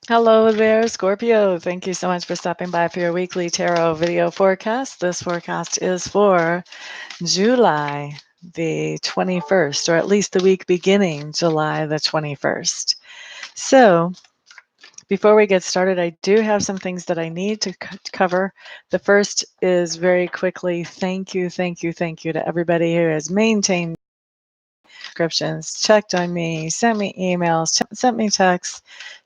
Hello there, Scorpio. Thank you so much for stopping by for your weekly tarot video forecast. This forecast is for July the 21st, or at least the week beginning July the 21st. So, before we get started, I do have some things that I need to cover. The first is very quickly thank you, thank you, thank you to everybody who has maintained subscriptions, checked on me, sent me emails, sent me texts,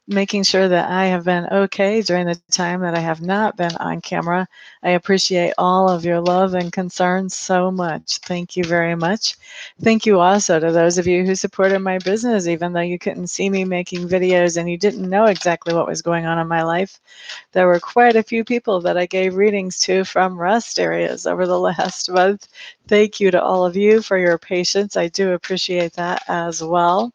making sure that I have been okay during the time that I have not been on camera. I appreciate all of your love and concern so much. Thank you very much. Thank you also to those of you who supported my business, even though you couldn't see me making videos and you didn't know exactly what was going on in my life. There were quite a few people that I gave readings to from rest areas over the last month. Thank you to all of you for your patience. I do appreciate that as well.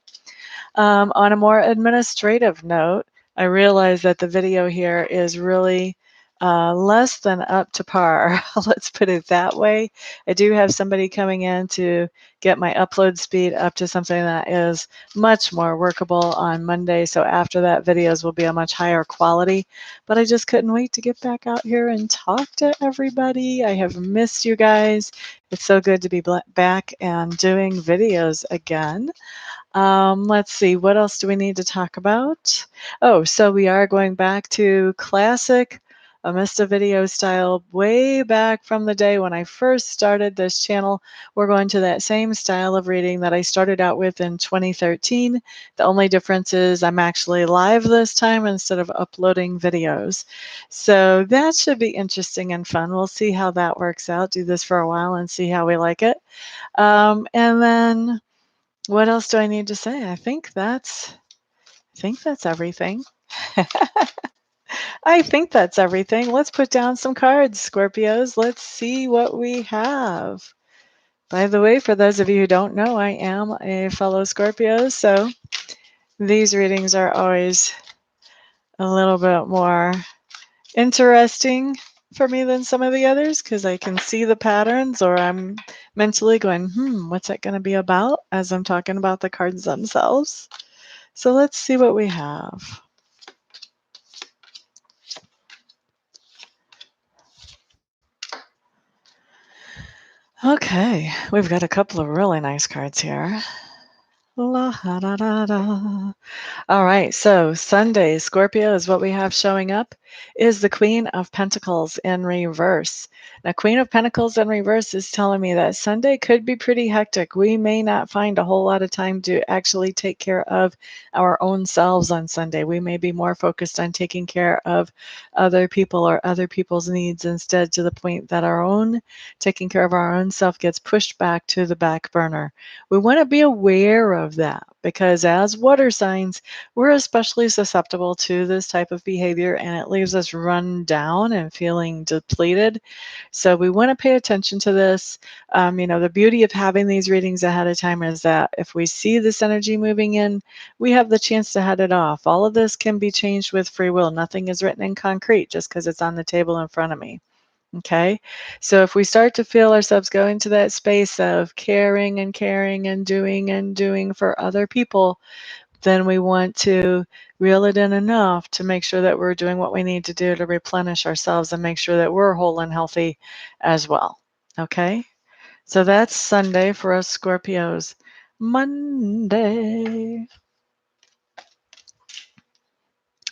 On a more administrative note, I realize that the video here is really less than up to par. Let's put it that way. I do have somebody coming in to get my upload speed up to something that is much more workable on Monday. So after that, videos will be a much higher quality. But I just couldn't wait to get back out here and talk to everybody. I have missed you guys. It's so good to be back and doing videos again. Let's see, what else do we need to talk about? Oh, so we are going back to classic Amista video style way back from the day when I first started this channel. We're going to that same style of reading that I started out with in 2013. The only difference is I'm actually live this time instead of uploading videos. So that should be interesting and fun. We'll see how that works out. Do this for a while and see how we like it. And then what else do I need to say? I think that's everything. I think that's everything. Let's put down some cards, Scorpios. Let's see what we have. By the way, for those of you who don't know, I am a fellow Scorpio, so these readings are always a little bit more interesting for me than some of the others because I can see the patterns, or I'm mentally going, what's that going to be about as I'm talking about the cards themselves. So let's see what we have. Okay, we've got a couple of really nice cards here. La da da da. All right, so Sunday, Scorpio, is what we have showing up, is the Queen of Pentacles in reverse. Now, Queen of Pentacles in reverse is telling me that Sunday could be pretty hectic. We may not find a whole lot of time to actually take care of our own selves on Sunday. We may be more focused on taking care of other people or other people's needs instead, to the point that taking care of our own self gets pushed back to the back burner. We want to be aware of that because as water signs, we're especially susceptible to this type of behavior, and it leaves us run down and feeling depleted. So we want to pay attention to this. The beauty of having these readings ahead of time is that if we see this energy moving in, we have the chance to head it off. All of this can be changed with free will. Nothing is written in concrete just because it's on the table in front of me. Okay, so if we start to feel ourselves go into that space of caring and doing for other people, then we want to reel it in enough to make sure that we're doing what we need to do to replenish ourselves and make sure that we're whole and healthy as well. Okay, so that's Sunday for us Scorpios. Monday,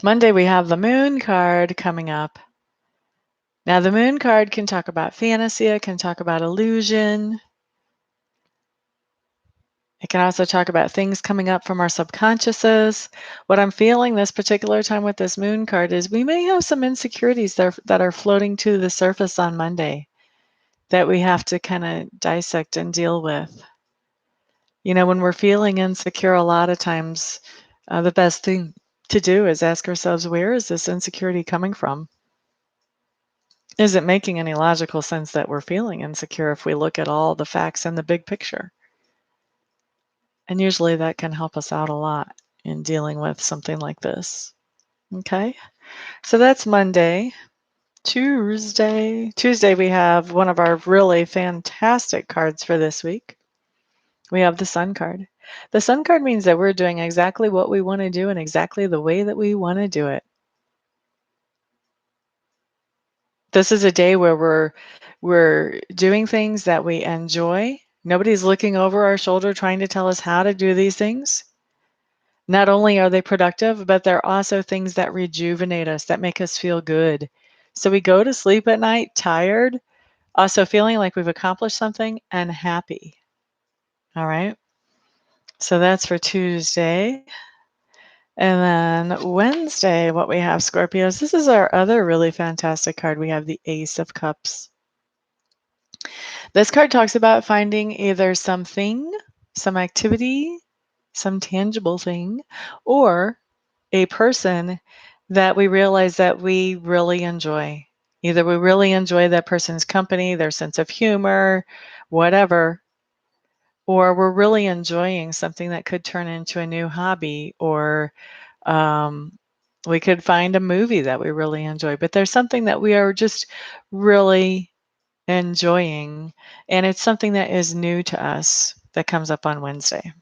we have the Moon card coming up. Now, the Moon card can talk about fantasy, it can talk about illusion. It can also talk about things coming up from our subconsciouses. What I'm feeling this particular time with this Moon card is we may have some insecurities that are floating to the surface on Monday that we have to kind of dissect and deal with. When we're feeling insecure, a lot of times the best thing to do is ask ourselves, where is this insecurity coming from? Is it making any logical sense that we're feeling insecure if we look at all the facts and the big picture? And usually that can help us out a lot in dealing with something like this. Okay, so that's Monday. Tuesday, we have one of our really fantastic cards for this week. We have the Sun card. The Sun card means that we're doing exactly what we want to do and exactly the way that we want to do it. This is a day where we're doing things that we enjoy. Nobody's looking over our shoulder trying to tell us how to do these things. Not only are they productive, but they're also things that rejuvenate us, that make us feel good. So we go to sleep at night tired, also feeling like we've accomplished something and happy. All right. So that's for Tuesday. And then Wednesday, what we have, Scorpios, this is our other really fantastic card. We have the Ace of Cups. This card talks about finding either something, some activity, some tangible thing, or a person that we realize that we really enjoy. Either we really enjoy that person's company, their sense of humor, whatever, or we're really enjoying something that could turn into a new hobby, or we could find a movie that we really enjoy. But there's something that we are just really enjoying, and it's something that is new to us that comes up on Wednesday.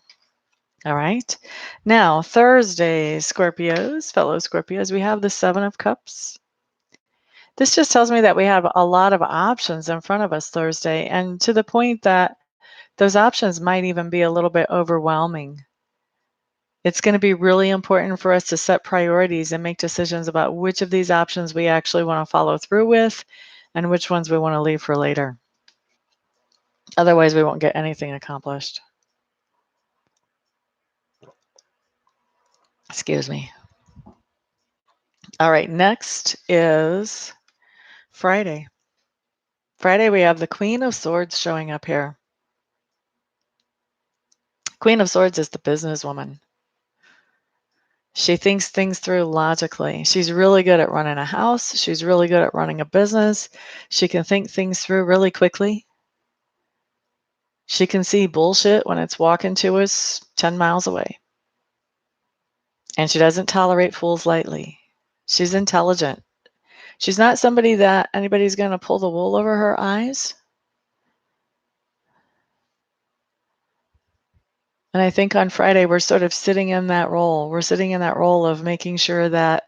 All right. Now, Thursday, Scorpios, fellow Scorpios, we have the Seven of Cups. This just tells me that we have a lot of options in front of us Thursday, and to the point that those options might even be a little bit overwhelming. It's going to be really important for us to set priorities and make decisions about which of these options we actually want to follow through with and which ones we want to leave for later. Otherwise, we won't get anything accomplished. Excuse me. All right, next is Friday. Friday, we have the Queen of Swords showing up here. Queen of Swords is the businesswoman. She thinks things through logically. She's really good at running a house. She's really good at running a business. She can think things through really quickly. She can see bullshit when it's walking to us 10 miles away. And she doesn't tolerate fools lightly. She's intelligent. She's not somebody that anybody's going to pull the wool over her eyes. And I think on Friday, we're sort of sitting in that role. We're sitting in that role of making sure that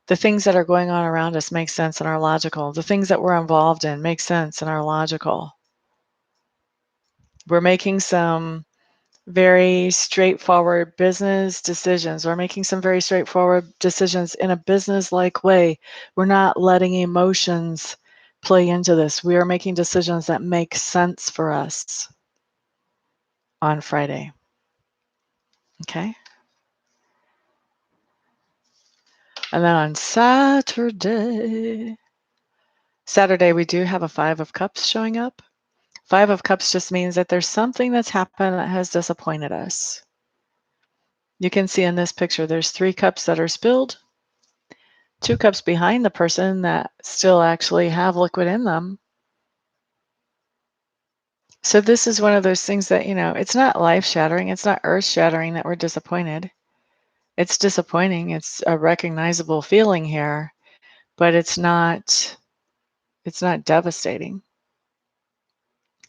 the things that are going on around us make sense and are logical. The things that we're involved in make sense and are logical. We're making some very straightforward business decisions. We're making some very straightforward decisions in a business-like way. We're not letting emotions play into this. We are making decisions that make sense for us on Friday. Okay? And then on Saturday, we do have a Five of Cups showing up. Five of Cups just means that there's something that's happened that has disappointed us. You can see in this picture, there's 3 cups that are spilled, 2 cups behind the person that still actually have liquid in them. So this is one of those things that, it's not life-shattering, it's not earth-shattering that we're disappointed. It's disappointing, it's a recognizable feeling here, but it's not devastating.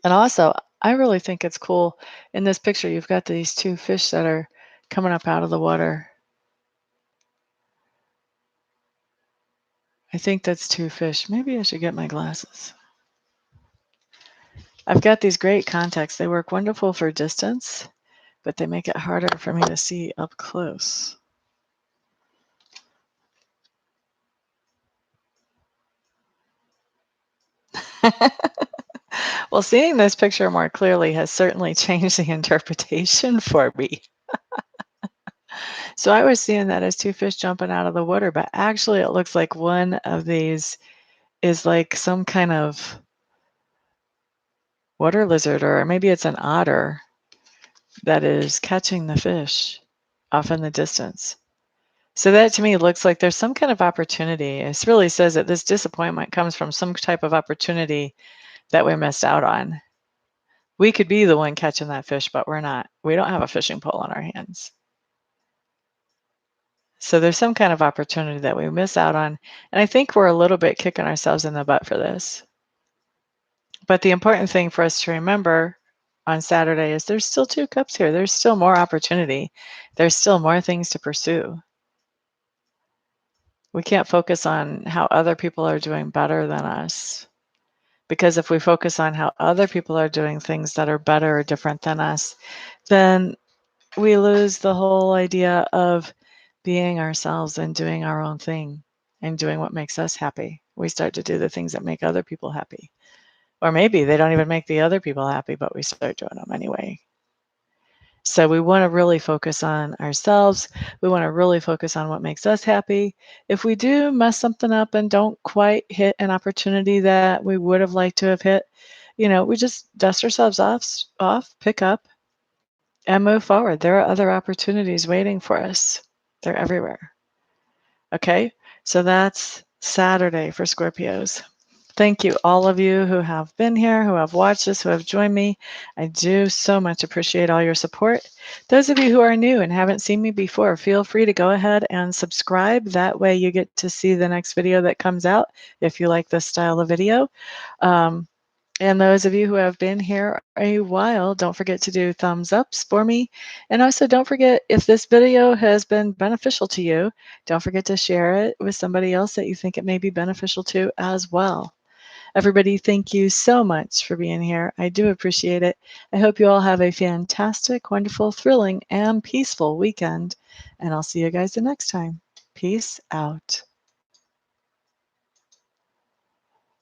And also, I really think it's cool. In this picture, you've got these 2 fish that are coming up out of the water. I think that's 2 fish. Maybe I should get my glasses. I've got these great contacts. They work wonderful for distance, but they make it harder for me to see up close. Well, seeing this picture more clearly has certainly changed the interpretation for me. So I was seeing that as 2 fish jumping out of the water, but actually it looks like one of these is like some kind of water lizard, or maybe it's an otter that is catching the fish off in the distance. So that to me looks like there's some kind of opportunity. It really says that this disappointment comes from some type of opportunity that we missed out on. We could be the one catching that fish, but we're not. We don't have a fishing pole in our hands. So there's some kind of opportunity that we miss out on. And I think we're a little bit kicking ourselves in the butt for this. But the important thing for us to remember on Saturday is there's still 2 cups here. There's still more opportunity. There's still more things to pursue. We can't focus on how other people are doing better than us. Because if we focus on how other people are doing things that are better or different than us, then we lose the whole idea of being ourselves and doing our own thing and doing what makes us happy. We start to do the things that make other people happy. Or maybe they don't even make the other people happy, but we start doing them anyway. So we want to really focus on ourselves. We want to really focus on what makes us happy. If we do mess something up and don't quite hit an opportunity that we would have liked to have hit, we just dust ourselves off, pick up, and move forward. There are other opportunities waiting for us. They're everywhere. Okay? So that's Saturday for Scorpios. Thank you, all of you who have been here, who have watched this, who have joined me. I do so much appreciate all your support. Those of you who are new and haven't seen me before, feel free to go ahead and subscribe. That way you get to see the next video that comes out if you like this style of video. And those of you who have been here a while, don't forget to do thumbs ups for me. And also don't forget, if this video has been beneficial to you, don't forget to share it with somebody else that you think it may be beneficial to as well. Everybody, thank you so much for being here. I do appreciate it. I hope you all have a fantastic, wonderful, thrilling, and peaceful weekend. And I'll see you guys the next time. Peace out.